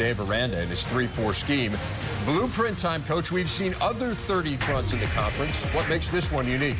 Dave Aranda in his 3-4 scheme. Blueprint time, Coach. We've seen other 30 fronts in the conference. What makes this one unique?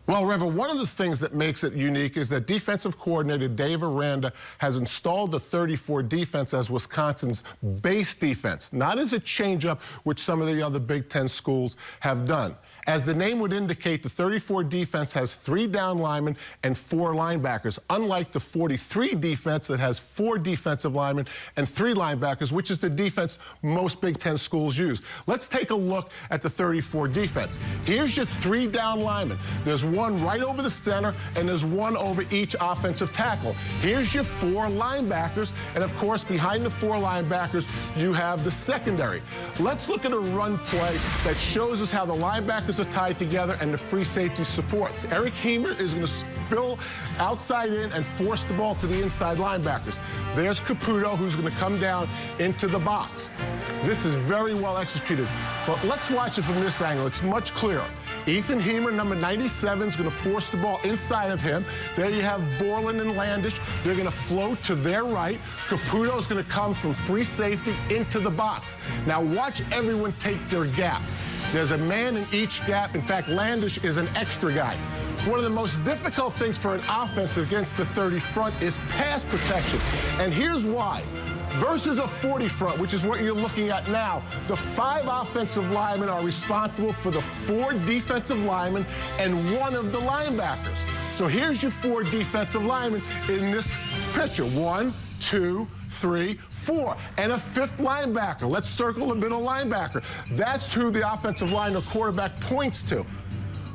Well, River, one of the things that makes it unique is that defensive coordinator Dave Aranda has installed the 34 defense as Wisconsin's base defense, not as a change-up, which some of the other Big Ten schools have done. As the name would indicate, the 34 defense has 3 down linemen and 4 linebackers, unlike the 43 defense that has 4 defensive linemen and 3 linebackers, which is the defense most Big Ten schools use. Let's take a look at the 34 defense. Here's your 3 down linemen. There's one right over the center, and there's one over each offensive tackle. Here's your 4 linebackers, and of course, behind the 4 linebackers, you have the secondary. Let's look at a run play that shows us how the linebackers are tied together and the free safety supports. Eric Hemer is going to fill outside in and force the ball to the inside linebackers. There's Caputo, who's going to come down into the box. This is very well executed, but let's watch it from this angle. It's much clearer. Ethan Hemer, number 97, is going to force the ball inside of him. There you have Borland and Landish. They're going to float to their right. Caputo is going to come from free safety into the box. Now watch everyone take their gap. There's a man in each gap. In fact, Landish is an extra guy. One of the most difficult things for an offense against the 30 front is pass protection. And here's why. Versus a 40 front, which is what you're looking at now, the 5 offensive linemen are responsible for the 4 defensive linemen and 1 of the linebackers. So here's your 4 defensive linemen in this picture. 1, 2, 3, 4, and a 5th linebacker. Let's circle the middle linebacker. That's who the offensive line or quarterback points to.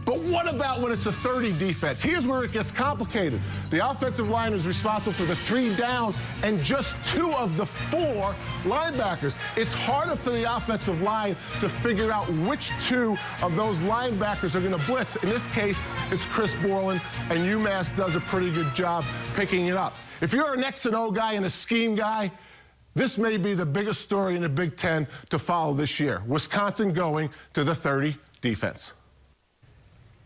But what about when it's a 30 defense? Here's where it gets complicated. The offensive line is responsible for the 3 down and just 2 of the 4 linebackers. It's harder for the offensive line to figure out which 2 of those linebackers are going to blitz. In this case, it's Chris Borland, and UMass does a pretty good job picking it up. If you're an X and O guy and a scheme guy, this may be the biggest story in the Big Ten to follow this year. Wisconsin going to the 30 defense.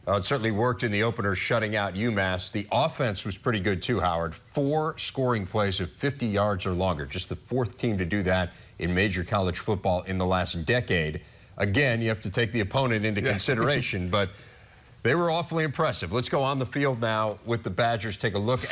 It certainly worked in the opener, shutting out UMass. The offense was pretty good too, Howard. 4 scoring plays of 50 yards or longer. Just the 4th team to do that in major college football in the last decade. Again, you have to take the opponent into consideration, but they were awfully impressive. Let's go on the field now with the Badgers. Take a look at